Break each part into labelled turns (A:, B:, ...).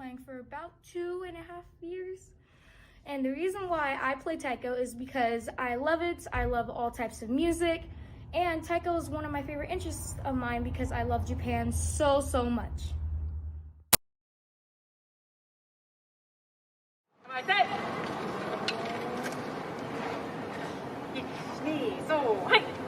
A: playing for about 2.5 years. And the reason why I play taiko is because I love it. I love all types of music. And taiko is one of my favorite interests of mine because I love Japan so, so much.
B: 1、2、そう、はい。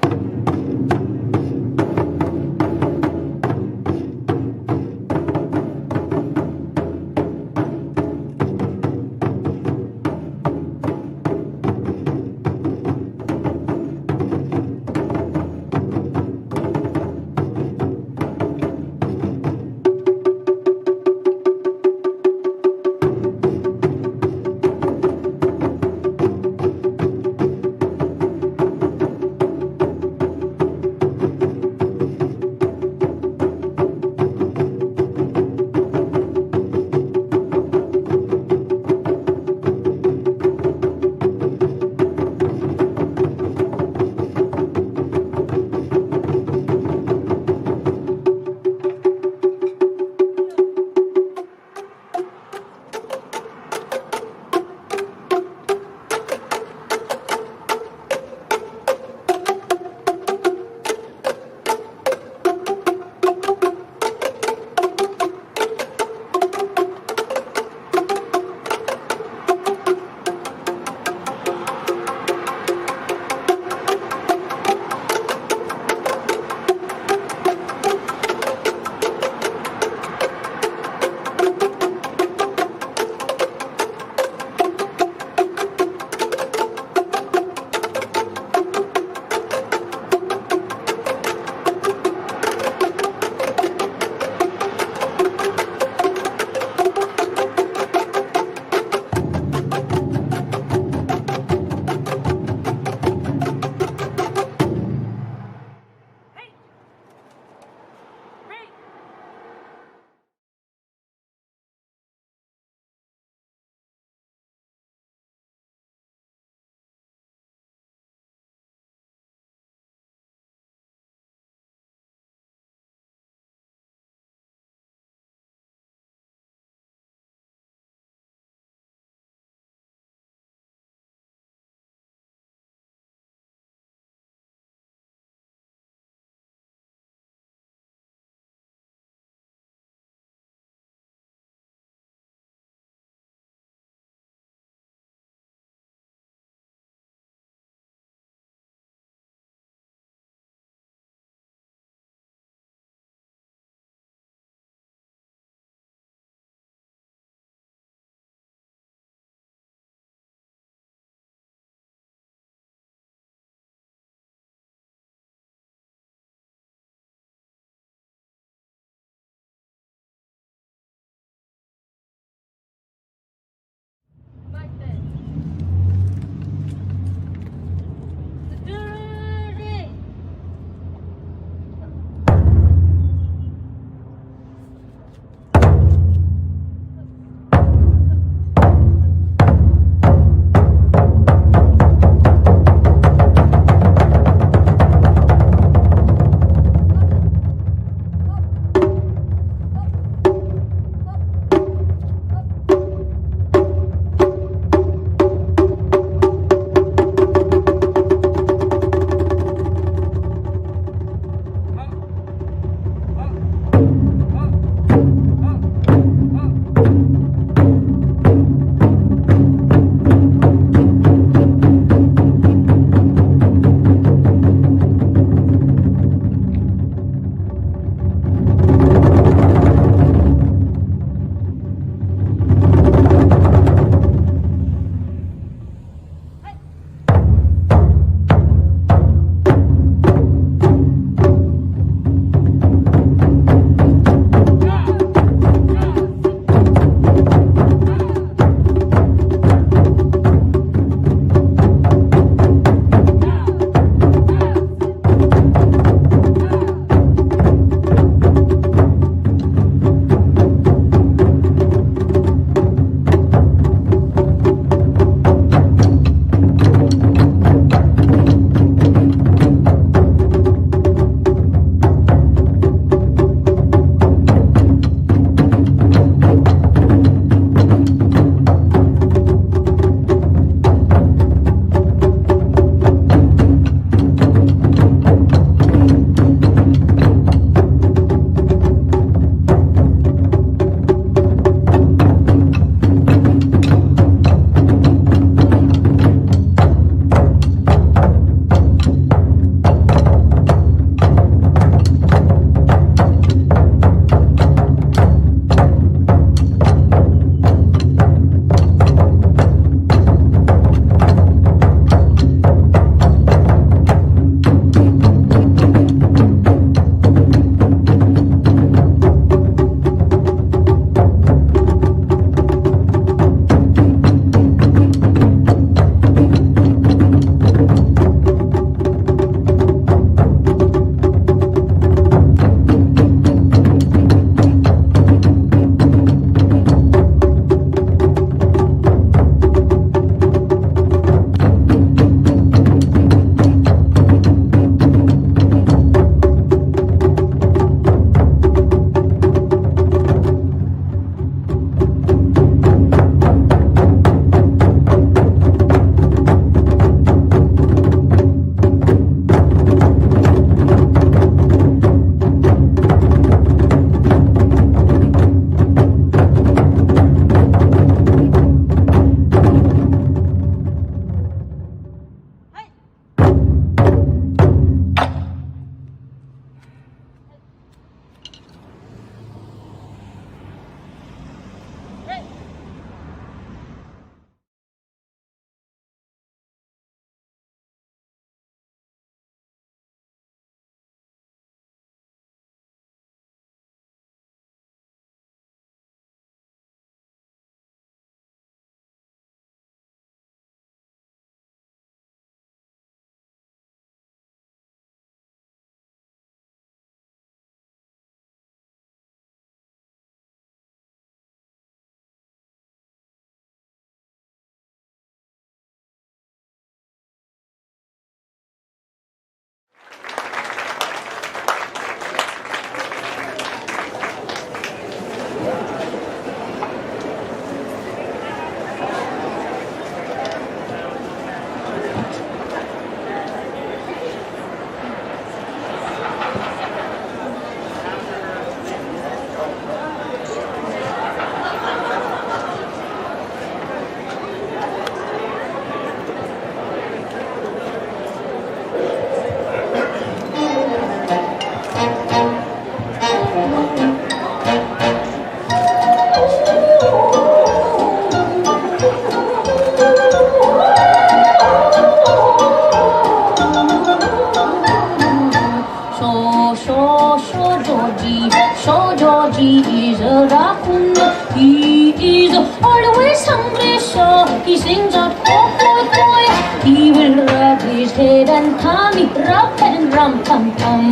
C: ram tam tam.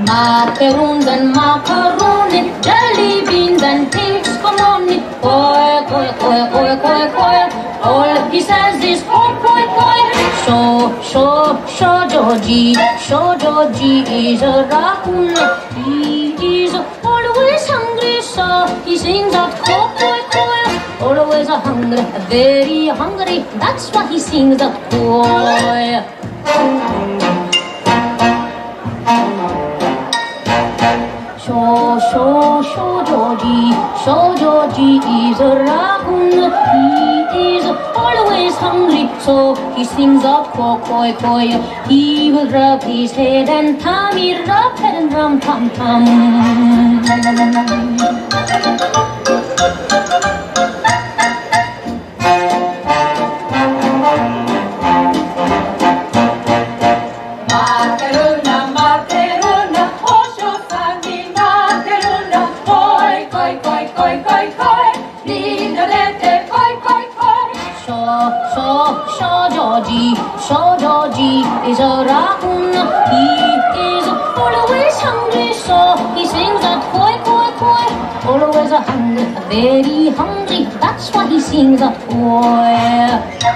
C: Macaroons and macaroni, jelly beans and cakes, come on it, koi, koi, koi, koi, koi, koi. All he says is koi, koi, koi. Georgie is a raccoon. He is always hungry, so he sings out koi, koi, koi. Always hungry, very hungry, that's why he sings out koi. Georgie is a raccoon. He is always hungry, so he sings out koi, koi, koi. He will rub his head and tummy, rub head and rum tum tum. Georgie is a raccoon. He is always hungry, so he sings out koi, koi, koi. Always hungry, very hungry, that's why he sings out koi.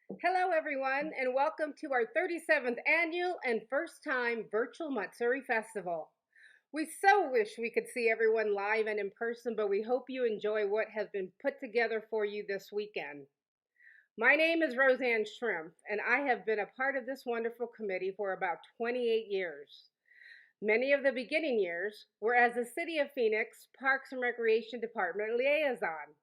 B: Hello, everyone, and welcome to our 37th annual and first time virtual Matsuri Festival. We so wish we could see everyone live and in person, but we hope you enjoy what has been put together for you this weekend. My name is Roseanne Shrimp, and I have been a part of this wonderful committee for about 28 years. Many of the beginning years were as the City of Phoenix Parks and Recreation Department liaison.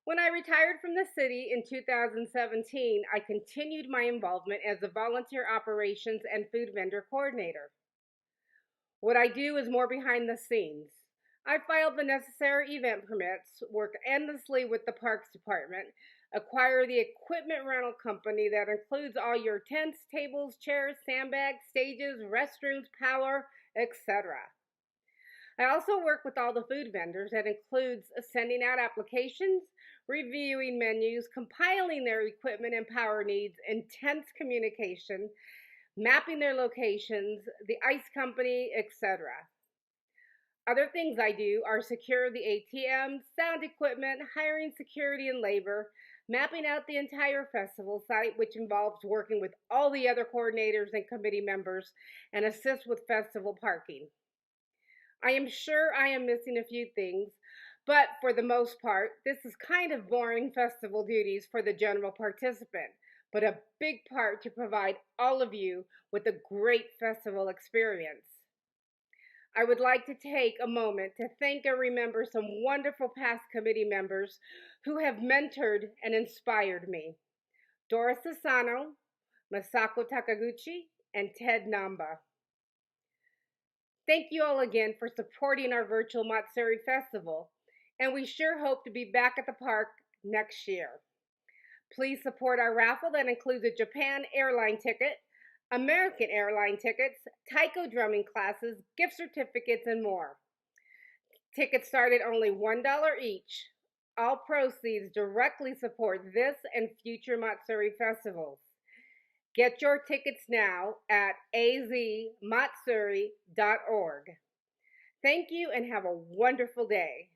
B: When I retired from the city in 2017, I continued my involvement as the volunteer operations and food vendor coordinator. What I do is more behind the scenes. I filed the necessary event permits, work endlessly with the Parks Department, acquire the equipment rental company that includes all your tents, tables, chairs, sandbags, stages, restrooms, power, etc. I also work with all the food vendors. That includes sending out applications, reviewing menus, compiling their equipment and power needs, intense communication, mapping their locations, the ice company, etc. Other things I do are secure the ATM, sound equipment, hiring security and labor, mapping out the entire festival site, which involves working with all the other coordinators and committee members, and assist with festival parking. I am sure I am missing a few things, but for the most part, this is kind of boring festival duties for the general participant, but a big part to provide all of you with a great festival experience. I would like to take a moment to thank and remember some wonderful past committee members who have mentored and inspired me. Doris Asano, Masako Takaguchi, and Ted Namba. Thank you all again for supporting our virtual Matsuri Festival, and we sure hope to be back at the park next year. Please support our raffle that includes a Japan airline ticket, American airline tickets, taiko drumming classes, gift certificates, and more. Tickets start at only $1 each. All proceeds directly support this and future Matsuri festivals. Get your tickets now at azmatsuri.org. Thank you and have a wonderful day.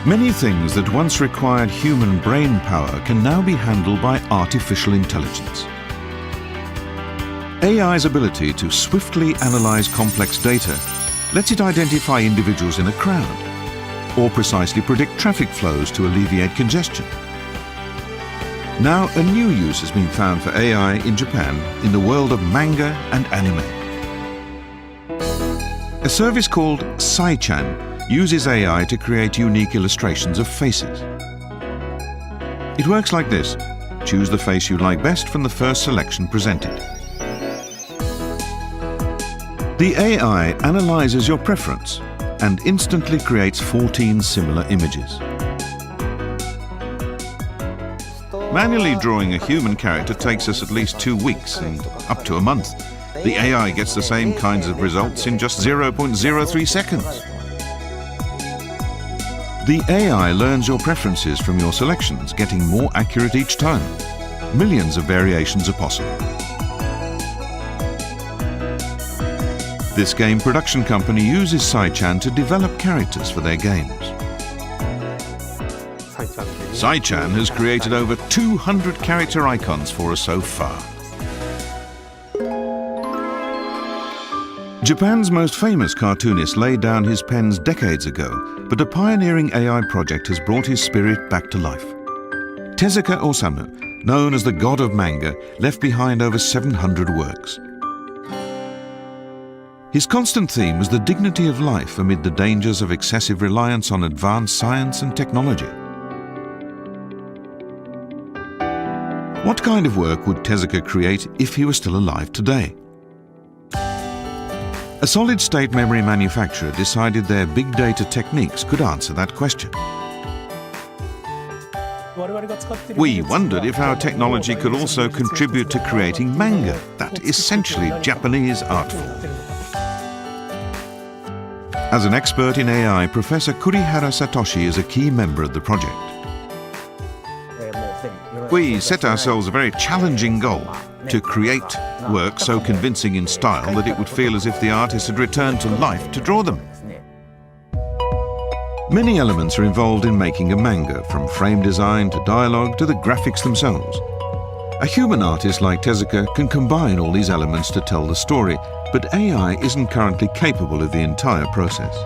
D: Many things that once required human brain power can now be handled by artificial intelligence. AI's ability to swiftly analyze complex data lets it identify individuals in a crowd or precisely predict traffic flows to alleviate congestion. Now, a new use has been found for AI in Japan in the world of manga and anime. A service called Sai-chan uses AI to create unique illustrations of faces. It works like this. Choose the face you like best from the first selection presented. The AI analyzes your preference and instantly creates 14 similar images. Manually drawing a human character takes us at least 2 weeks and up to a month. The AI gets the same kinds of results in just 0.03 seconds. The AI learns your preferences from your selections, getting more accurate each time. Millions of variations are possible. This game production company uses Sai-chan to develop characters for their games. Sai-chan has created over 200 character icons for us so far. Japan's most famous cartoonist laid down his pens decades ago, but a pioneering AI project has brought his spirit back to life. Tezuka Osamu, known as the god of manga, left behind over 700 works. His constant theme was the dignity of life amid the dangers of excessive reliance on advanced science and technology. What kind of work would Tezuka create if he were still alive today? A solid-state memory manufacturer decided their big data techniques could answer that question. We wondered if our technology could also contribute to creating manga, that essentially Japanese art form. As an expert in AI, Professor Kurihara Satoshi is a key member of the project. We set ourselves a very challenging goal: to create work so convincing in style that it would feel as if the artist had returned to life to draw them. Many elements are involved in making a manga, from frame design to dialogue to the graphics themselves. A human artist like Tezuka can combine all these elements to tell the story, but AI isn't currently capable of the entire process.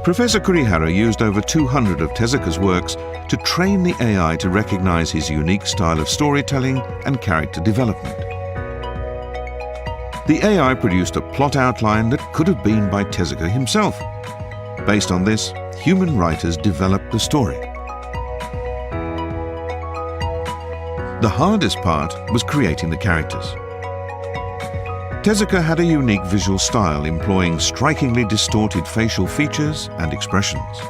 D: Professor Kurihara used over 200 of Tezuka's works to train the AI to recognize his unique style of storytelling and character development. The AI produced a plot outline that could have been by Tezuka himself. Based on this, human writers developed the story. The hardest part was creating the characters. Tezuka had a unique visual style, employing strikingly distorted facial features and expressions.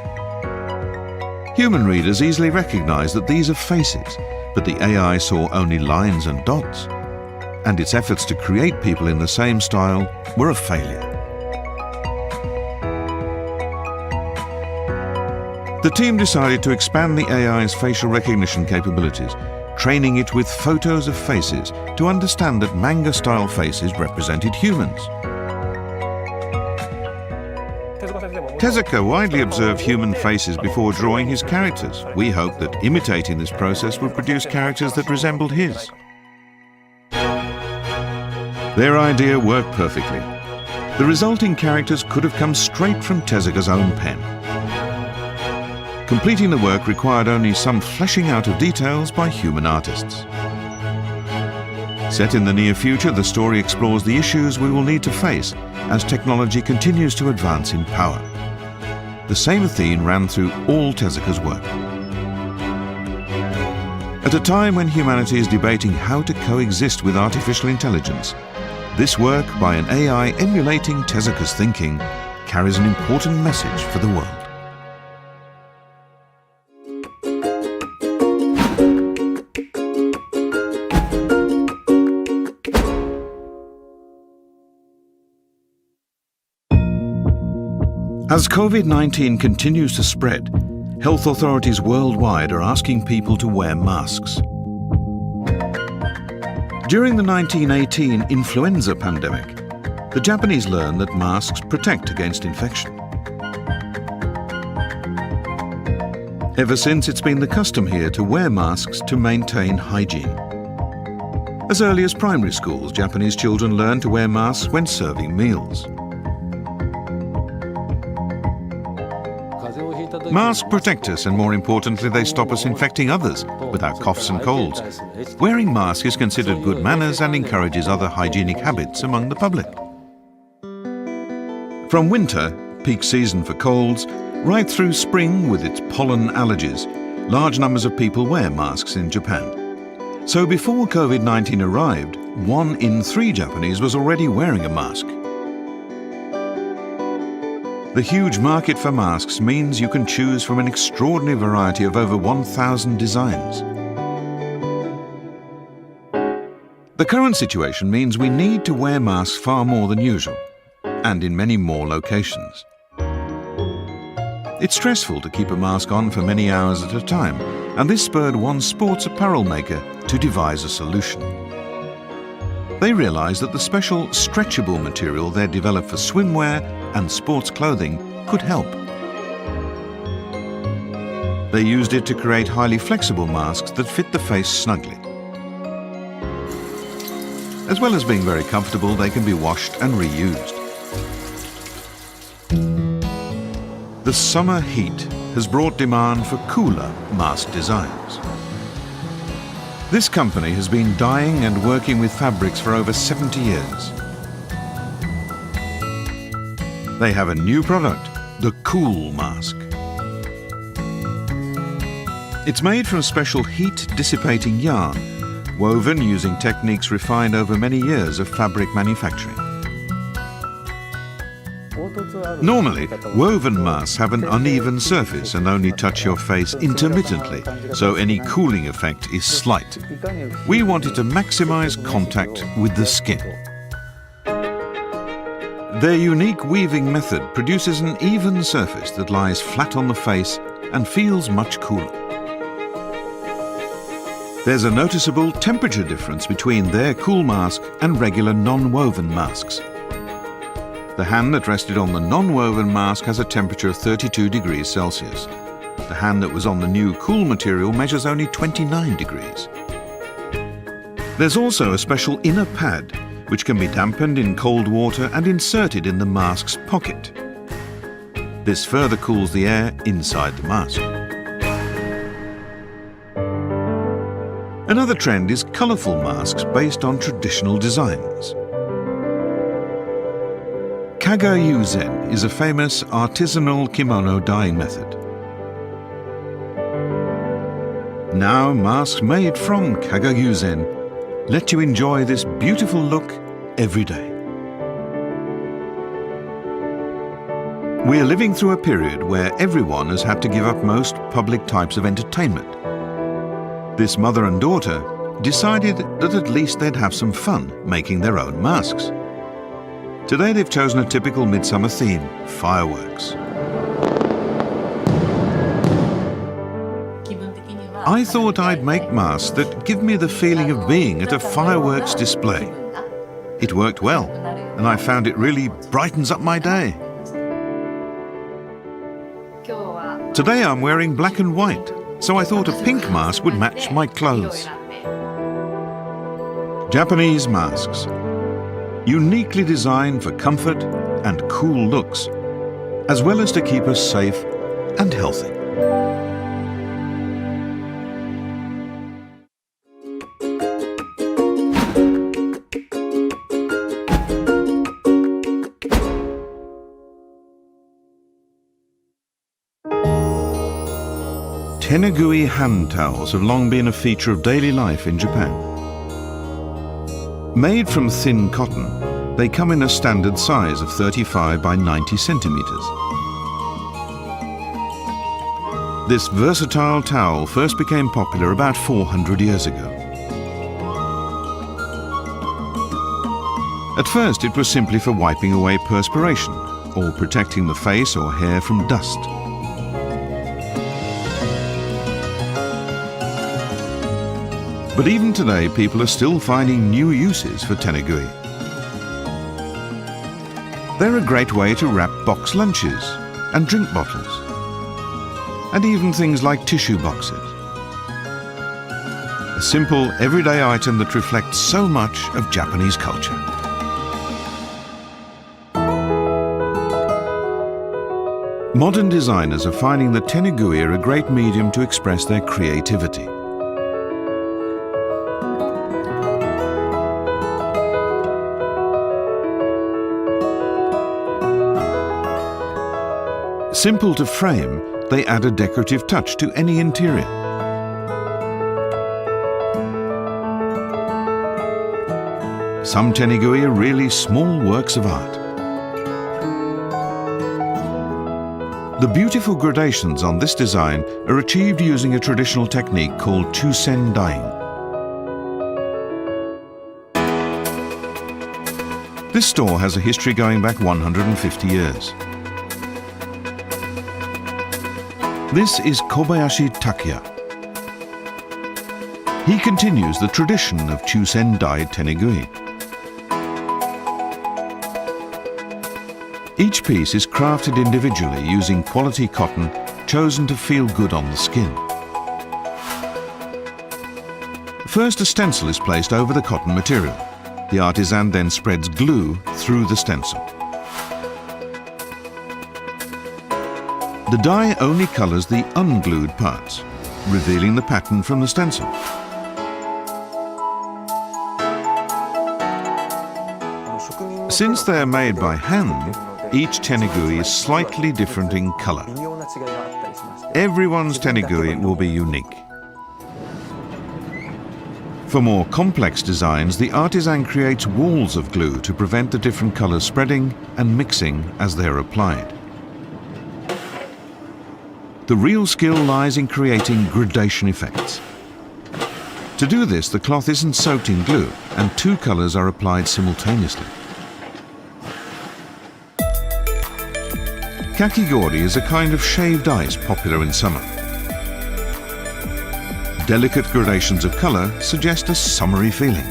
D: Human readers easily recognized that these are faces, but the AI saw only lines and dots, and its efforts to create people in the same style were a failure. The team decided to expand the AI's facial recognition capabilities, training it with photos of faces to understand that manga-style faces represented humans. Tezuka widely observed human faces before drawing his characters. We hope that imitating this process will produce characters that resembled his. Their idea worked perfectly. The resulting characters could have come straight from Tezuka's own pen. Completing the work required only some fleshing out of details by human artists. Set in the near future, the story explores the issues we will need to face as technology continues to advance in power. The same theme ran through all Tezuka's work. At a time when humanity is debating how to coexist with artificial intelligence, this work by an AI emulating Tezuka's thinking carries an important message for the world. As COVID-19 continues to spread, health authorities worldwide are asking people to wear masks. During the 1918 influenza pandemic, the Japanese learned that masks protect against infection. Ever since, it's been the custom here to wear masks to maintain hygiene. As early as primary schools, Japanese children learn to wear masks when serving meals. Masks protect us, and more importantly, they stop us infecting others with our coughs and colds. Wearing masks is considered good manners and encourages other hygienic habits among the public. From winter, peak season for colds, right through spring with its pollen allergies, large numbers of people wear masks in Japan. So before COVID-19 arrived, 1 in 3 Japanese was already wearing a mask. The huge market for masks means you can choose from an extraordinary variety of over 1,000 designs. The current situation means we need to wear masks far more than usual, and in many more locations. It's stressful to keep a mask on for many hours at a time, and this spurred one sports apparel maker to devise a solution. They realized that the special stretchable material they developed for swimwear and sports clothing could help. They used it to create highly flexible masks that fit the face snugly. As well as being very comfortable, they can be washed and reused. The summer heat has brought demand for cooler mask designs. This company has been dyeing and working with fabrics for over 70 years. They have a new product, the Cool Mask. It's made from special heat-dissipating yarn, woven using techniques refined over many years of fabric manufacturing. Normally, woven masks have an uneven surface and only touch your face intermittently, so any cooling effect is slight. We wanted to maximize contact with the skin. Their unique weaving method produces an even surface that lies flat on the face and feels much cooler. There's a noticeable temperature difference between their cool mask and regular non-woven masks. The hand that rested on the non-woven mask has a temperature of 32 degrees Celsius. The hand that was on the new cool material measures only 29 degrees. There's also a special inner pad which can be dampened in cold water and inserted in the mask's pocket. This further cools the air inside the mask. Another trend is colourful masks based on traditional designs. Kagayuzen is a famous artisanal kimono dyeing method. Now masks made from Kagayuzen let you enjoy this beautiful look every day. We are living through a period where everyone has had to give up most public types of entertainment. This mother and daughter decided that at least they'd have some fun making their own masks. Today they've chosen a typical midsummer theme, fireworks. I thought I'd make masks that give me the feeling of being at a fireworks display. It worked well, and I found it really brightens up my day. Today I'm wearing black and white, so I thought a pink mask would match my clothes. Japanese masks, uniquely designed for comfort and cool looks, as well as to keep us safe and healthy. Tenugui hand towels have long been a feature of daily life in Japan. Made from thin cotton, they come in a standard size of 35 by 90 centimeters. This versatile towel first became popular about 400 years ago. At first, it was simply for wiping away perspiration or protecting the face or hair from dust. But even today, people are still finding new uses for tenugui. They're a great way to wrap box lunches and drink bottles. and even things like tissue boxes. A simple, everyday item that reflects so much of Japanese culture. Modern designers are finding that tenugui are a great medium to express their creativity. Simple to frame, they add a decorative touch to any interior. Some tenugui are really small works of art. The beautiful gradations on this design are achieved using a traditional technique called chusen dyeing. This store has a history going back 150 years. This is Kobayashi Takuya. He continues the tradition of chusen dyed tenugui. Each piece is crafted individually using quality cotton chosen to feel good on the skin. First, a stencil is placed over the cotton material. The artisan then spreads glue through the stencil. The dye only colours the unglued parts, revealing the pattern from the stencil. Since they are made by hand, each tenugui is slightly different in colour. Everyone's tenugui will be unique. For more complex designs, the artisan creates walls of glue to prevent the different colours spreading and mixing as they are applied. The real skill lies in creating gradation effects. To do this, the cloth isn't soaked in glue and two colours are applied simultaneously. Kakigori is a kind of shaved ice popular in summer. Delicate gradations of colour suggest a summery feeling.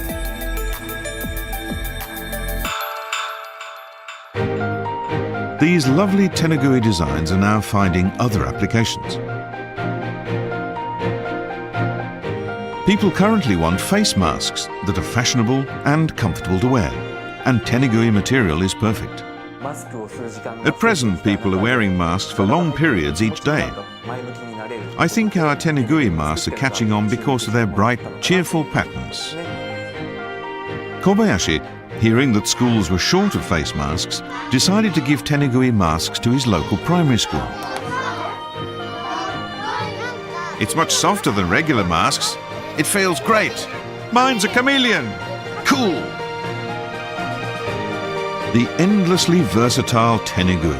D: These lovely tenugui designs are now finding other applications. People currently want face masks that are fashionable and comfortable to wear, and tenugui material is perfect. At present, people are wearing masks for long periods each day. I think our tenugui masks are catching on because of their bright, cheerful patterns. Kobayashi, hearing that schools were short of face masks, decided to give tenugui masks to his local primary school. It's much softer than regular masks. It feels great. Mine's a chameleon. Cool. The endlessly versatile tenugui.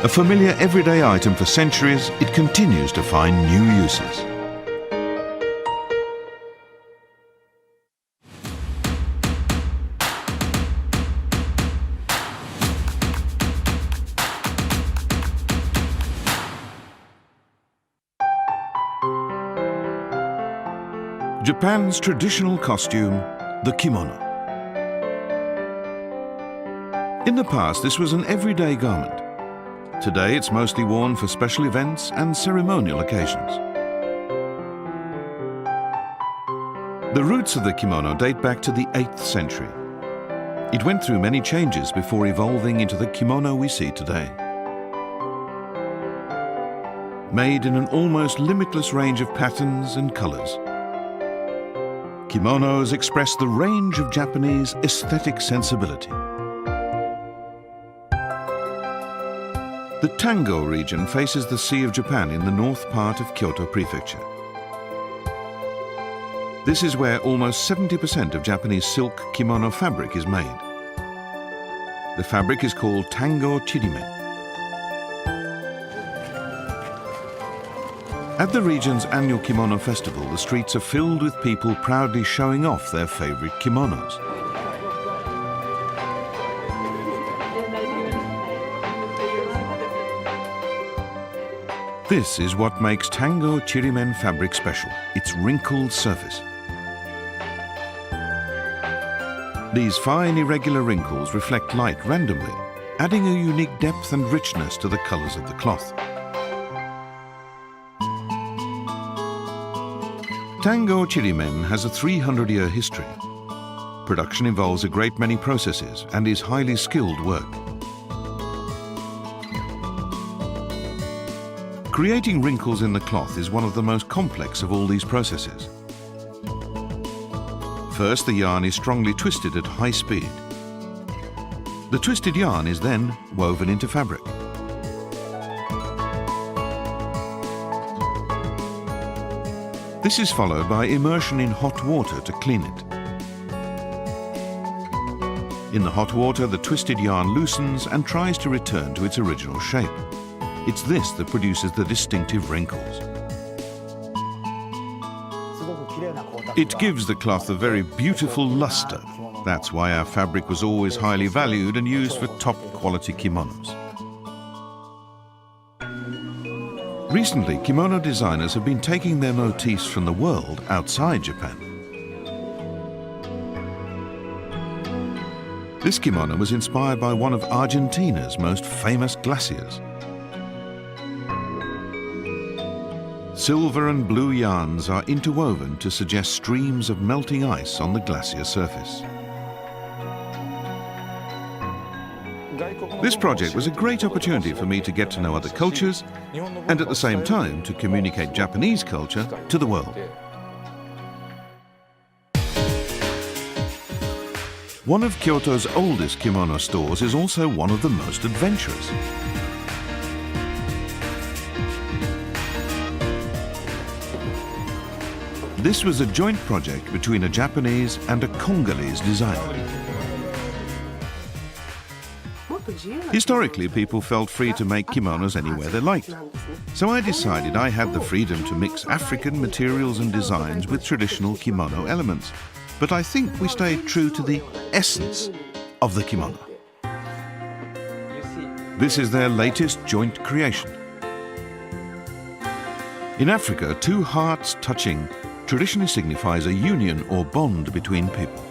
D: A familiar everyday item for centuries, it continues to find new uses. Japan's traditional costume, the kimono. In the past, this was an everyday garment. Today, it's mostly worn for special events and ceremonial occasions. The roots of the kimono date back to the 8th century. It went through many changes before evolving into the kimono we see today. Made in an almost limitless range of patterns and colors, kimonos express the range of Japanese aesthetic sensibility. The Tango region faces the Sea of Japan in the north part of Kyoto Prefecture. This is where almost 70% of Japanese silk kimono fabric is made. The fabric is called Tango Chirimen. At the region's annual kimono festival, the streets are filled with people proudly showing off their favorite kimonos. This is what makes Tango Chirimen fabric special, its wrinkled surface. These fine, irregular wrinkles reflect light randomly, adding a unique depth and richness to the colors of the cloth. Tango Chirimen has a 300-year history. Production involves a great many processes and is highly skilled work. Creating wrinkles in the cloth is one of the most complex of all these processes. First, the yarn is strongly twisted at high speed. The twisted yarn is then woven into fabric. This is followed by immersion in hot water to clean it. In the hot water, the twisted yarn loosens and tries to return to its original shape. It's this that produces the distinctive wrinkles. It gives the cloth a very beautiful luster. That's why our fabric was always highly valued and used for top-quality kimonos. Recently, kimono designers have been taking their motifs from the world outside Japan. This kimono was inspired by one of Argentina's most famous glaciers. Silver and blue yarns are interwoven to suggest streams of melting ice on the glacier surface. This project was a great opportunity for me to get to know other cultures and at the same time to communicate Japanese culture to the world. One of Kyoto's oldest kimono stores is also one of the most adventurous. This was a joint project between a Japanese and a Congolese designer. Historically, people felt free to make kimonos anywhere they liked. So I decided I had the freedom to mix African materials and designs with traditional kimono elements. But I think we stayed true to the essence of the kimono. This is their latest joint creation. In Africa, two hearts touching traditionally signifies a union or bond between people.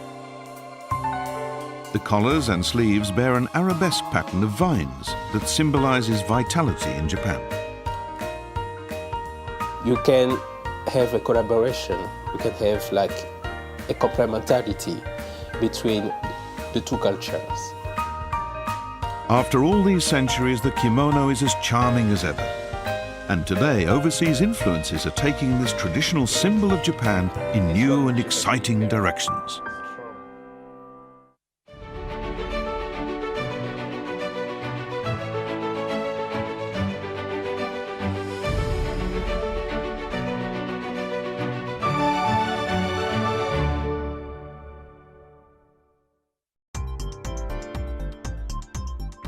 D: The collars and sleeves bear an arabesque pattern of vines that symbolizes vitality in Japan.
E: You can have a collaboration, you can have like a complementarity between the two cultures.
D: After all these centuries, the kimono is as charming as ever. And today, overseas influences are taking this traditional symbol of Japan in new and exciting directions.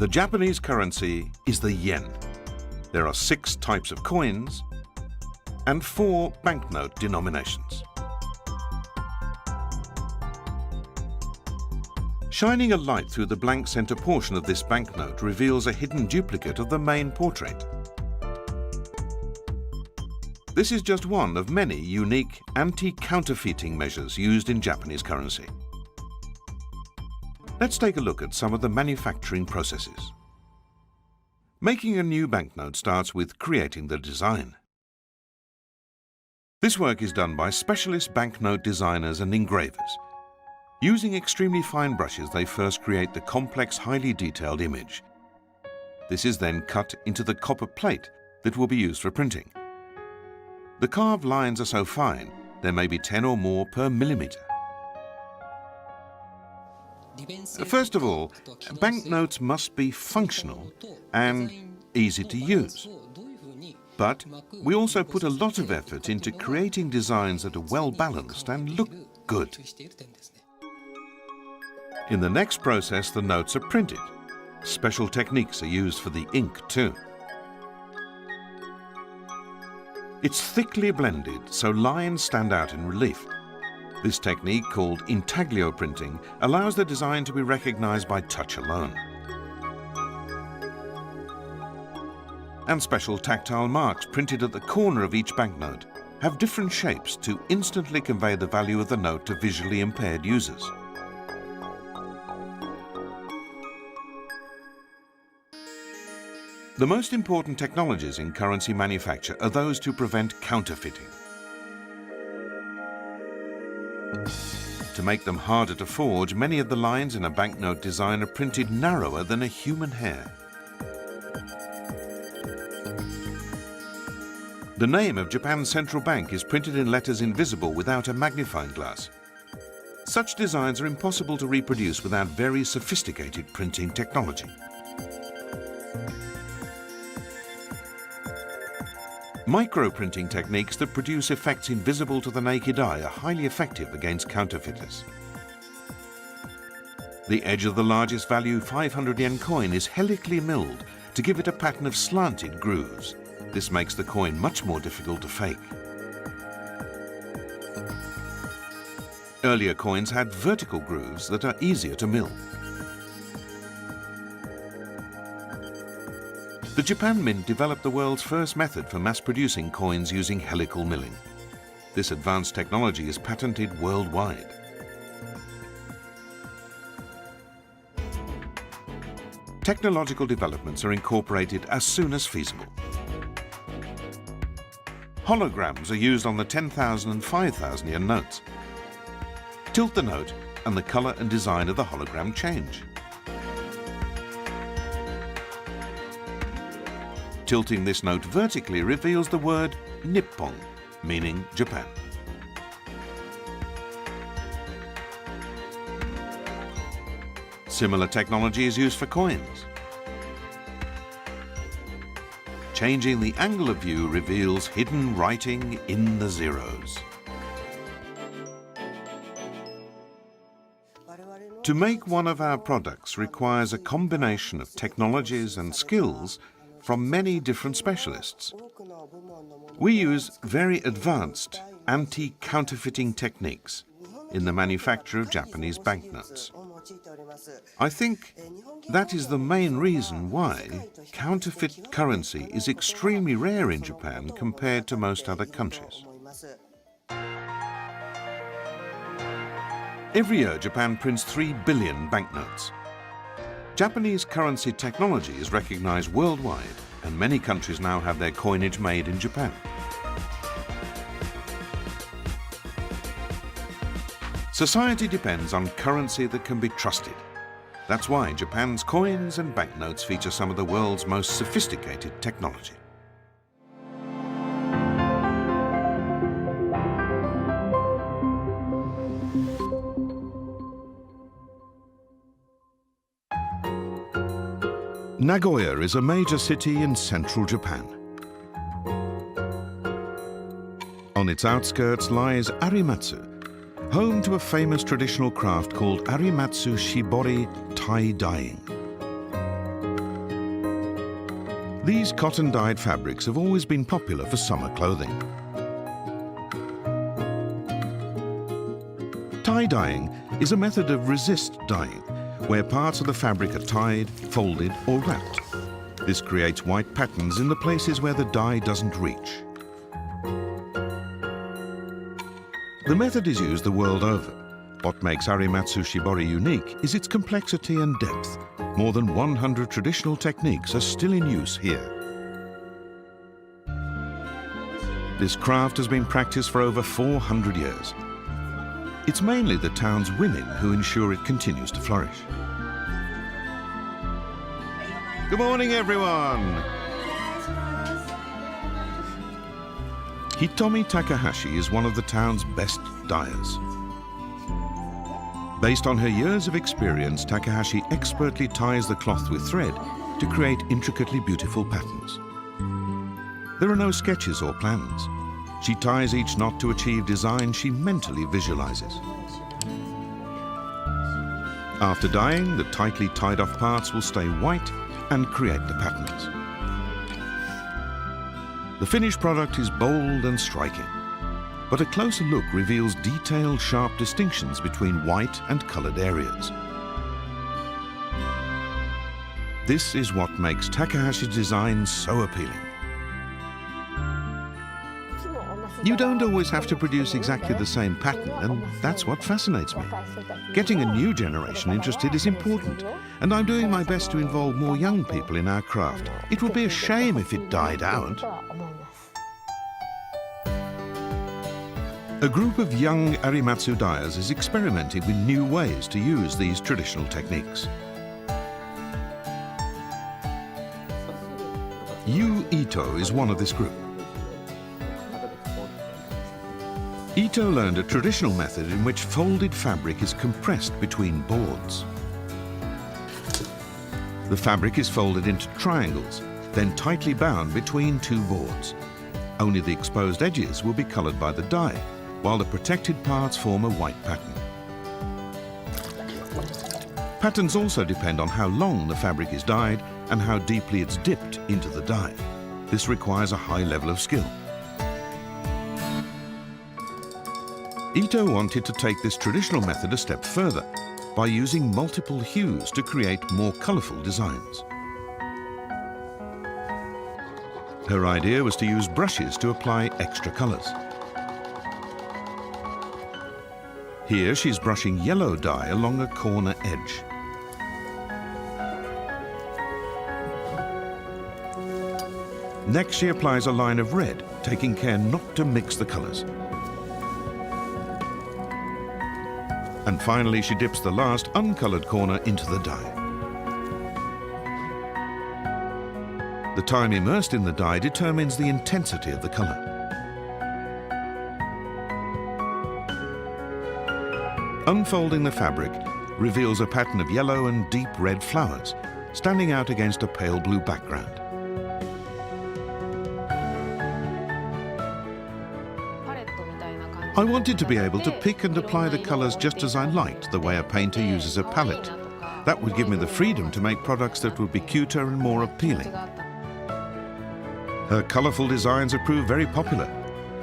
D: The Japanese currency is the yen. There are 6 types of coins and 4 banknote denominations. Shining a light through the blank center portion of this banknote reveals a hidden duplicate of the main portrait. This is just one of many unique anti-counterfeiting measures used in Japanese currency. Let's take a look at some of the manufacturing processes. Making a new banknote starts with creating the design. This work is done by specialist banknote designers and engravers. Using extremely fine brushes, they first create the complex, highly detailed image. This is then cut into the copper plate that will be used for printing. The carved lines are so fine, there may be 10 or more per millimeter. First of all, banknotes must be functional and easy to use. But we also put a lot of effort into creating designs that are well balanced and look good. In the next process, the notes are printed. Special techniques are used for the ink too. It's thickly blended, so lines stand out in relief. This technique, called intaglio printing, allows the design to be recognized by touch alone. And special tactile marks printed at the corner of each banknote have different shapes to instantly convey the value of the note to visually impaired users. The most important technologies in currency manufacture are those to prevent counterfeiting. To make them harder to forge, many of the lines in a banknote design are printed narrower than a human hair. The name of Japan's central bank is printed in letters invisible without a magnifying glass. Such designs are impossible to reproduce without very sophisticated printing technology. Microprinting techniques that produce effects invisible to the naked eye are highly effective against counterfeiters. The edge of the largest value 500 yen coin is helically milled to give it a pattern of slanted grooves. This makes the coin much more difficult to fake. Earlier coins had vertical grooves that are easier to mill. The Japan Mint developed the world's first method for mass-producing coins using helical milling. This advanced technology is patented worldwide. Technological developments are incorporated as soon as feasible. Holograms are used on the 10,000 and 5,000 yen notes. Tilt the note and the color and design of the hologram change. Tilting this note vertically reveals the word Nippon, meaning Japan. Similar technology is used for coins. Changing the angle of view reveals hidden writing in the zeros. To make one of our products requires a combination of technologies and skills from many different specialists. We use very advanced anti-counterfeiting techniques in the manufacture of Japanese banknotes. I think that is the main reason why counterfeit currency is extremely rare in Japan compared to most other countries. Every year, Japan prints 3 billion banknotes. Japanese currency technology is recognized worldwide, and many countries now have their coinage made in Japan. Society depends on currency that can be trusted. That's why Japan's coins and banknotes feature some of the world's most sophisticated technology. Nagoya is a major city in central Japan. On its outskirts lies Arimatsu, home to a famous traditional craft called Arimatsu Shibori tie-dyeing. These cotton-dyed fabrics have always been popular for summer clothing. Tie-dyeing is a method of resist dyeing, where parts of the fabric are tied, folded, or wrapped. This creates white patterns in the places where the dye doesn't reach. The method is used the world over. What makes Arimatsu Shibori unique is its complexity and depth. More than 100 traditional techniques are still in use here. This craft has been practiced for over 400 years. It's mainly the town's women who ensure it continues to flourish. Good morning, everyone! Hitomi Takahashi is one of the town's best dyers. Based on her years of experience, Takahashi expertly ties the cloth with thread to create intricately beautiful patterns. There are no sketches or plans. She ties each knot to achieve design she mentally visualizes. After dyeing, the tightly tied off parts will stay white and create the patterns. The finished product is bold and striking, but a closer look reveals detailed, sharp distinctions between white and colored areas. This is what makes Takahashi's design so appealing. You don't always have to produce exactly the same pattern, and that's what fascinates me. Getting a new generation interested is important, and I'm doing my best to involve more young people in our craft. It would be a shame if it died out. A group of young Arimatsu dyers is experimenting with new ways to use these traditional techniques. Yu Ito is one of this group. Ito learned a traditional method in which folded fabric is compressed between boards. The fabric is folded into triangles, then tightly bound between two boards. Only the exposed edges will be colored by the dye, while the protected parts form a white pattern. Patterns also depend on how long the fabric is dyed and how deeply it's dipped into the dye. This requires a high level of skill. Ito wanted to take this traditional method a step further by using multiple hues to create more colorful designs. Her idea was to use brushes to apply extra colors. Here she's brushing yellow dye along a corner edge. Next she applies a line of red, taking care not to mix the colors. And finally she dips the last uncolored corner into the dye. The time immersed in the dye determines the intensity of the color. Unfolding the fabric reveals a pattern of yellow and deep red flowers, standing out against a pale blue background. I wanted to be able to pick and apply the colors just as I liked, the way a painter uses a palette. That would give me the freedom to make products that would be cuter and more appealing. Her colorful designs have proved very popular,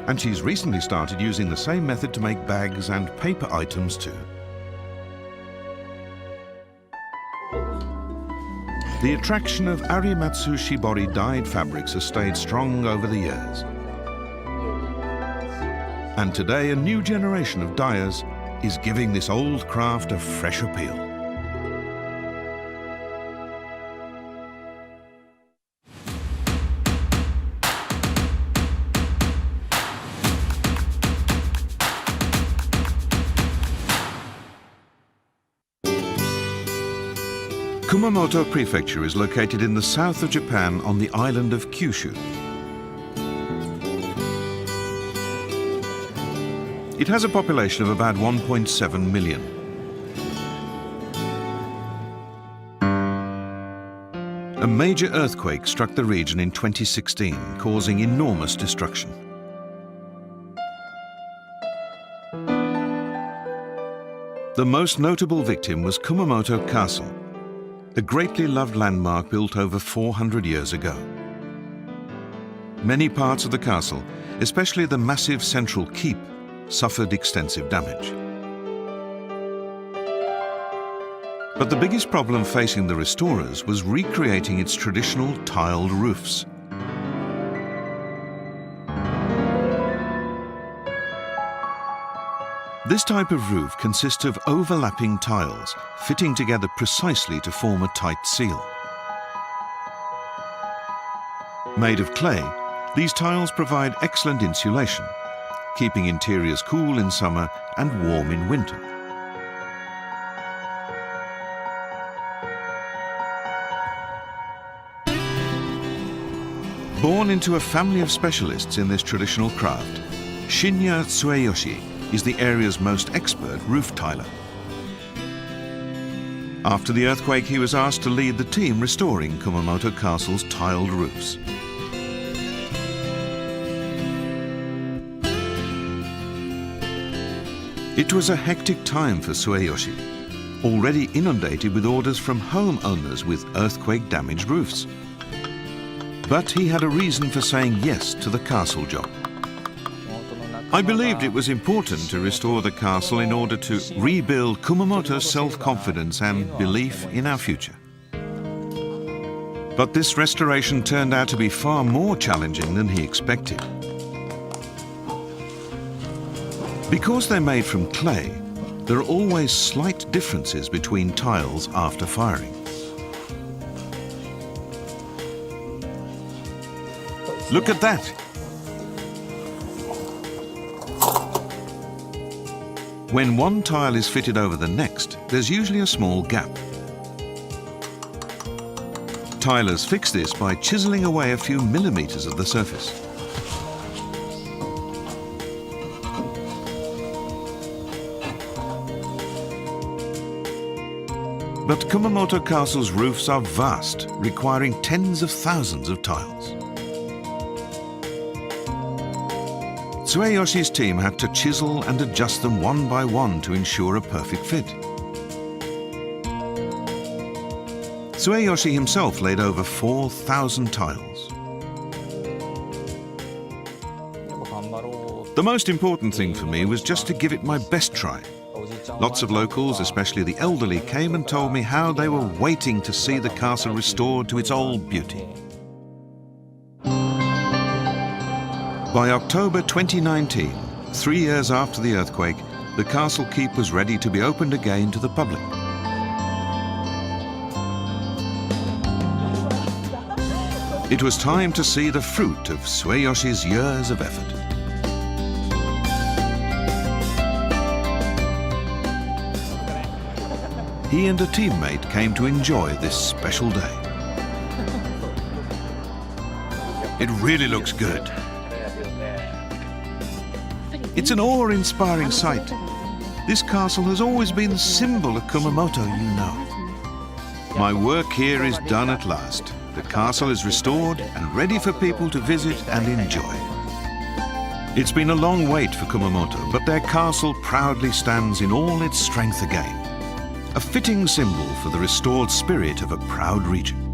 D: and she's recently started using the same method to make bags and paper items too. The attraction of Arimatsu Shibori dyed fabrics has stayed strong over the years. And today a new generation of dyers is giving this old craft a fresh appeal. Kumamoto Prefecture is located in the south of Japan on the island of Kyushu. It has a population of about 1.7 million. A major earthquake struck the region in 2016, causing enormous destruction. The most notable victim was Kumamoto Castle, a greatly loved landmark built over 400 years ago. Many parts of the castle, especially the massive central keep, suffered extensive damage. But the biggest problem facing the restorers was recreating its traditional tiled roofs. This type of roof consists of overlapping tiles, fitting together precisely to form a tight seal. Made of clay, these tiles provide excellent insulation, keeping interiors cool in summer and warm in winter. Born into a family of specialists in this traditional craft, Shinya Tsueyoshi is the area's most expert roof tiler. After the earthquake, he was asked to lead the team restoring Kumamoto Castle's tiled roofs. It was a hectic time for Tsueyoshi, already inundated with orders from homeowners with earthquake-damaged roofs. But he had a reason for saying yes to the castle job. I believed it was important to restore the castle in order to rebuild Kumamoto's self-confidence and belief in our future. But this restoration turned out to be far more challenging than he expected. Because they're made from clay, there are always slight differences between tiles after firing. Look at that! When one tile is fitted over the next, there's usually a small gap. Tilers fix this by chiseling away a few millimeters of the surface. But Kumamoto Castle's roofs are vast, requiring tens of thousands of tiles. Tsueyoshi's team had to chisel and adjust them one by one to ensure a perfect fit. Tsueyoshi himself laid over 4,000 tiles. The most important thing for me was just to give it my best try. Lots of locals, especially the elderly, came and told me how they were waiting to see the castle restored to its old beauty. By October 2019, 3 years after the earthquake, the castle keep was ready to be opened again to the public. It was time to see the fruit of Tsueyoshi's years of effort. He and a teammate came to enjoy this special day. It really looks good. It's an awe-inspiring sight. This castle has always been the symbol of Kumamoto, you know. My work here is done at last. The castle is restored and ready for people to visit and enjoy. It's been a long wait for Kumamoto, but their castle proudly stands in all its strength again. A fitting symbol for the restored spirit of a proud region.